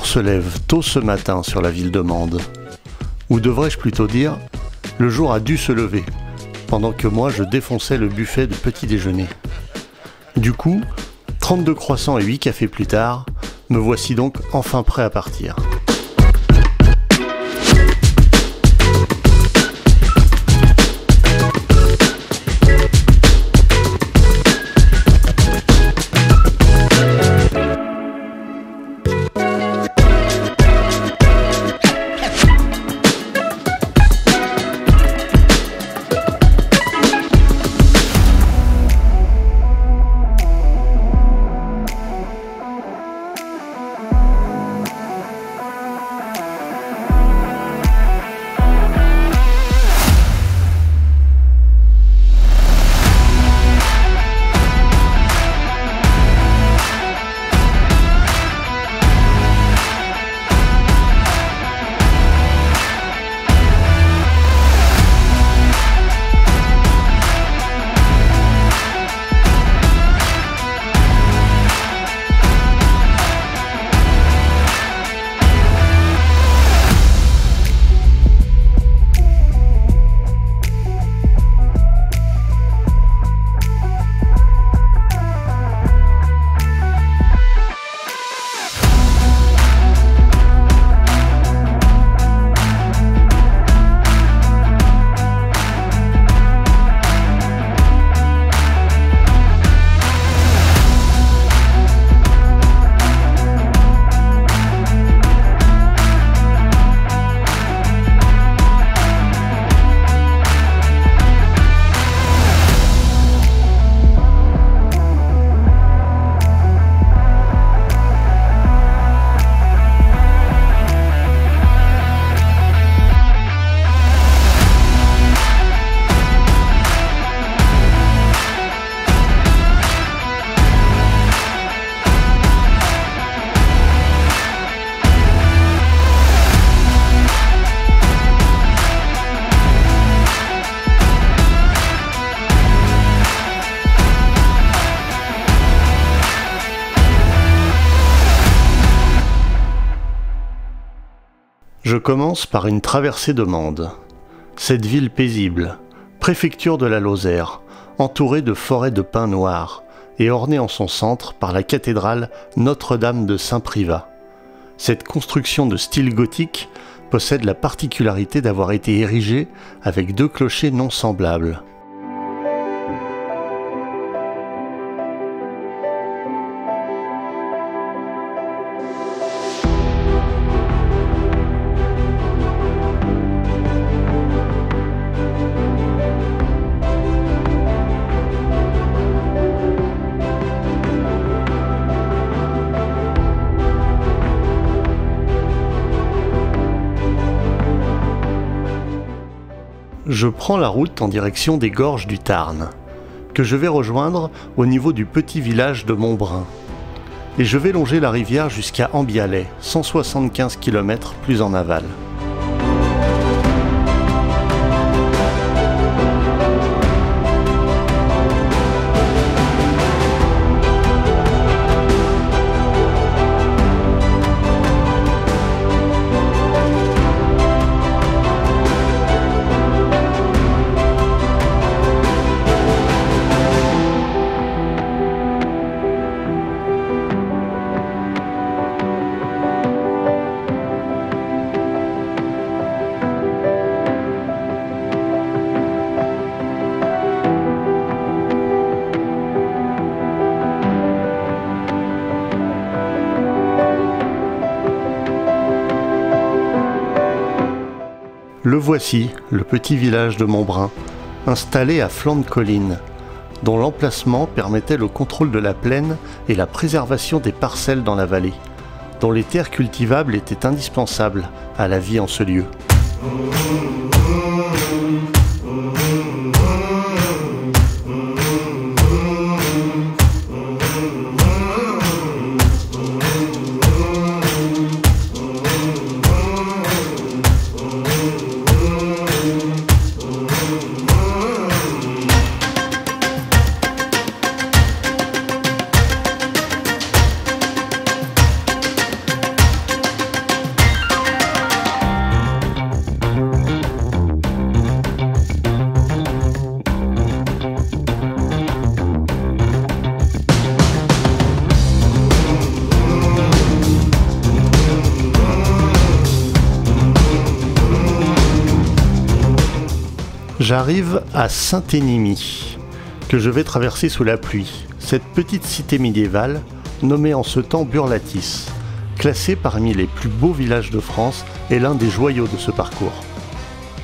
jour se lève tôt ce matin sur la ville de Mende. Ou devrais-je plutôt dire, le jour a dû se lever, pendant que moi je défonçais le buffet de petit déjeuner. Du coup, 32 croissants et 8 cafés plus tard, me voici donc enfin prêt à partir. Je commence par une traversée de Mende. Cette ville paisible, préfecture de la Lozère, entourée de forêts de pins noirs et ornée en son centre par la cathédrale Notre-Dame de Saint-Privat. Cette construction de style gothique possède la particularité d'avoir été érigée avec 2 clochers non semblables. Je prends la route en direction des gorges du Tarn, que je vais rejoindre au niveau du petit village de Montbrun. Et je vais longer la rivière jusqu'à Ambialet, 175 km plus en aval. Le voici, le petit village de Montbrun, installé à flanc de colline, dont l'emplacement permettait le contrôle de la plaine et la préservation des parcelles dans la vallée, dont les terres cultivables étaient indispensables à la vie en ce lieu. J'arrive à Saint-Énimie, que je vais traverser sous la pluie. Cette petite cité médiévale, nommée en ce temps Burlatis, classée parmi les plus beaux villages de France, est l'un des joyaux de ce parcours.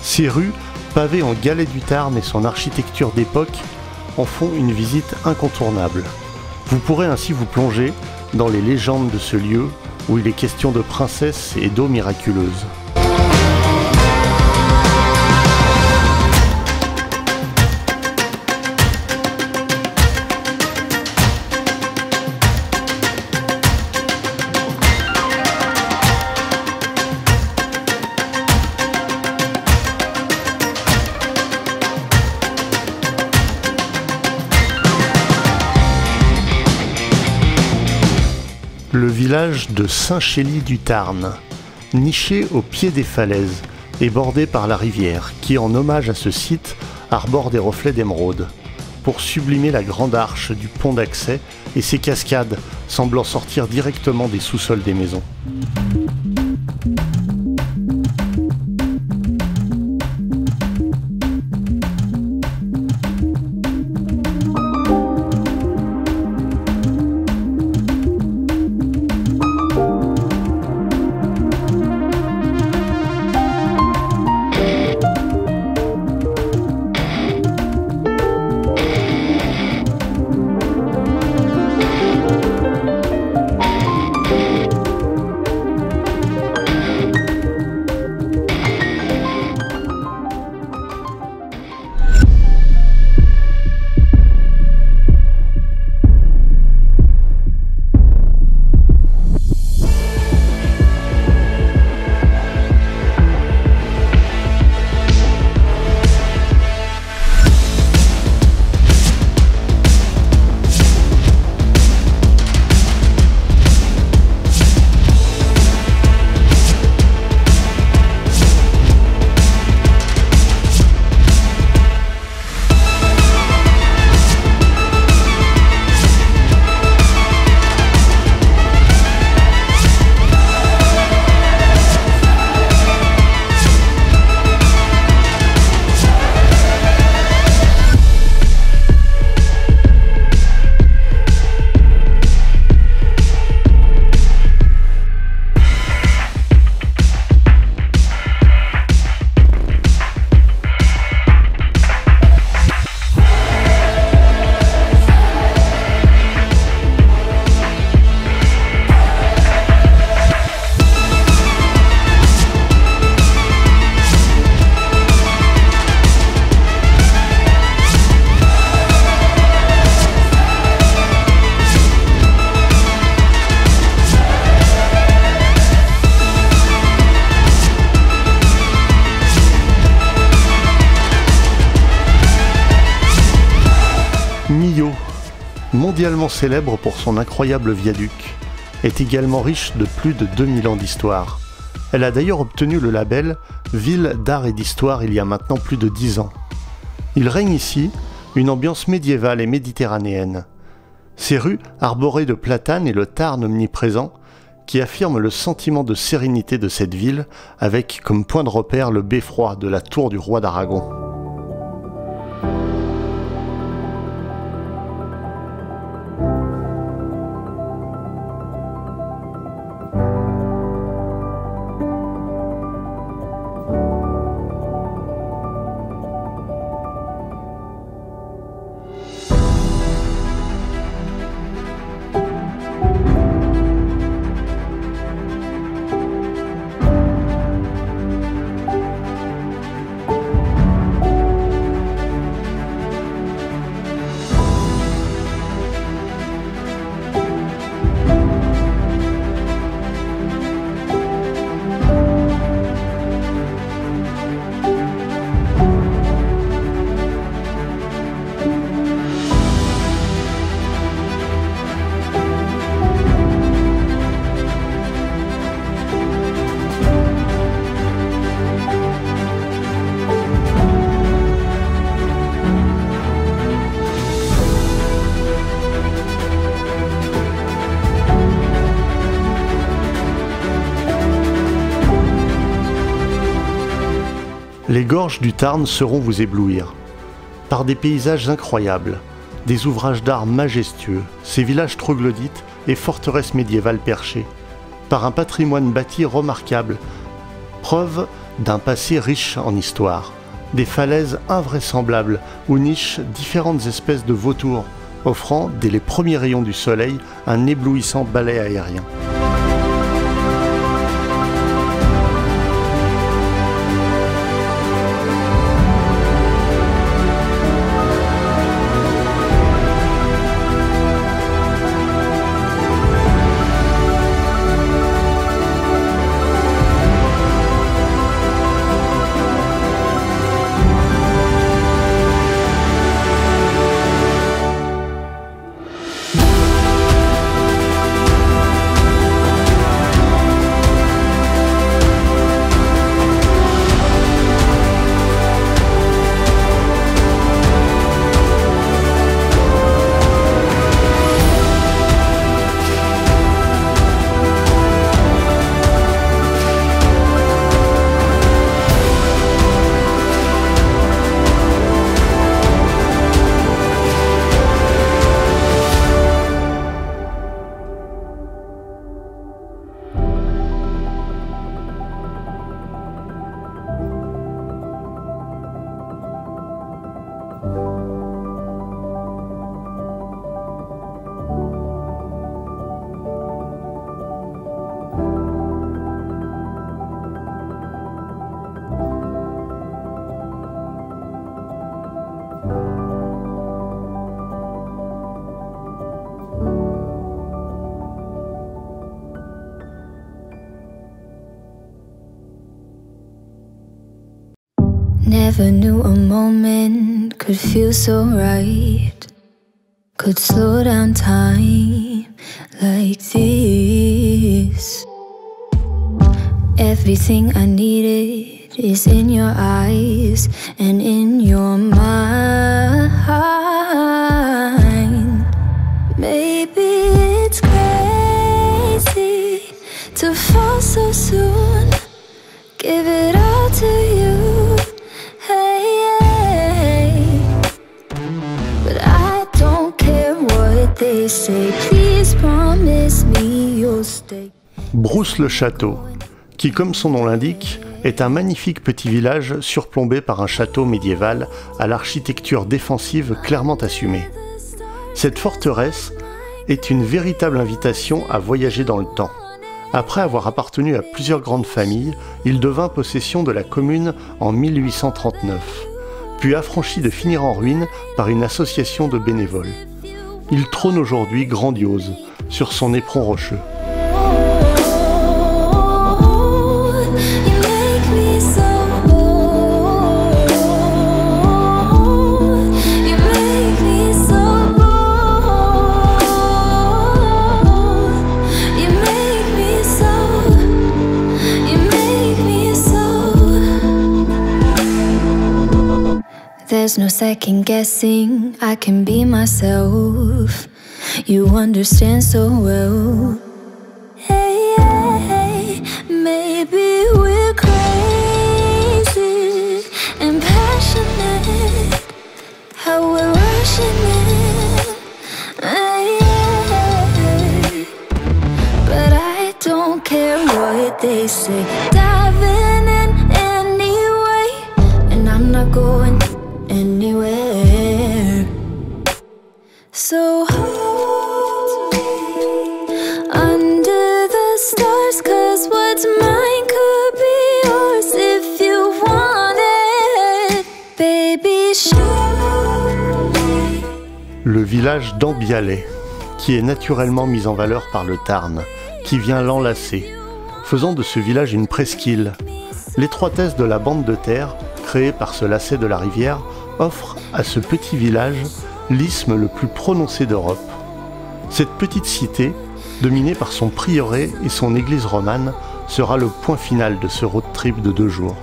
Ses rues, pavées en galets du Tarn et son architecture d'époque, en font une visite incontournable. Vous pourrez ainsi vous plonger dans les légendes de ce lieu où il est question de princesses et d'eau miraculeuse. Le village de Saint-Chély-du-Tarn, niché au pied des falaises et bordé par la rivière, qui en hommage à ce site arbore des reflets d'émeraude, pour sublimer la grande arche du pont d'accès et ses cascades semblant sortir directement des sous-sols des maisons. Millau, mondialement célèbre pour son incroyable viaduc, est également riche de plus de 2000 ans d'histoire. Elle a d'ailleurs obtenu le label Ville d'art et d'histoire il y a maintenant plus de 10 ans. Il règne ici une ambiance médiévale et méditerranéenne. Ces rues, arborées de platanes et le Tarn omniprésent, qui affirment le sentiment de sérénité de cette ville, avec comme point de repère le beffroi de la tour du roi d'Aragon. Les gorges du Tarn sauront vous éblouir. Par des paysages incroyables, des ouvrages d'art majestueux, ces villages troglodytes et forteresses médiévales perchées. Par un patrimoine bâti remarquable, preuve d'un passé riche en histoire. Des falaises invraisemblables où nichent différentes espèces de vautours, offrant, dès les premiers rayons du soleil, un éblouissant balai aérien. Never knew a moment could feel so right, could slow down time like this. Everything I needed is in your eyes and in your mind. Maybe it's crazy to fall so soon, give it all to you. They say, please promise me you'll stay. Brousse-le-Château, qui comme son nom l'indique, est un magnifique petit village surplombé par un château médiéval à l'architecture défensive clairement assumée. Cette forteresse est une véritable invitation à voyager dans le temps. Après avoir appartenu à plusieurs grandes familles, il devint possession de la commune en 1839, puis affranchi de finir en ruine par une association de bénévoles. Il trône aujourd'hui grandiose sur son éperon rocheux. There's no second guessing, I can be myself. You understand so well. Hey, hey, maybe we're crazy and passionate, how we're rushing in. Hey, hey, but I don't care what they say. Diving in anyway, and I'm not going anywhere. So hold me under the stars, 'cause what's mine could be yours if you want it. Baby, show me. Le village d'Ambialet, qui est naturellement mis en valeur par le Tarn, qui vient l'enlacer, faisant de ce village une presqu'île. L'étroitesse de la bande de terre, créée par ce lacet de la rivière, offre à ce petit village l'isthme le plus prononcé d'Europe. Cette petite cité, dominée par son prieuré et son église romane, sera le point final de ce road trip de 2 jours.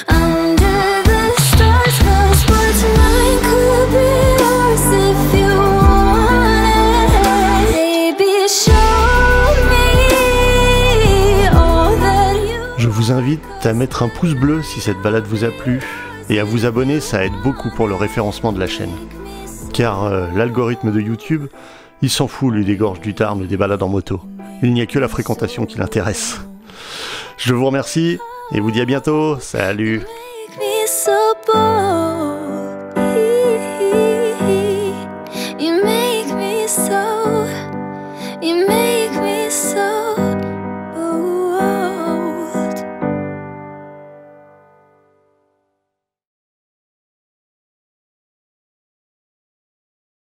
Under the stars, 'cause what's mine could be yours if you want. invite à mettre un pouce bleu si cette balade vous a plu, et à vous abonner, ça aide beaucoup pour le référencement de la chaîne. Car l'algorithme de YouTube, il s'en fout lui des gorges du Tarn et des balades en moto. Il n'y a que la fréquentation qui l'intéresse. Je vous remercie et vous dis à bientôt. Salut! Make me so bored.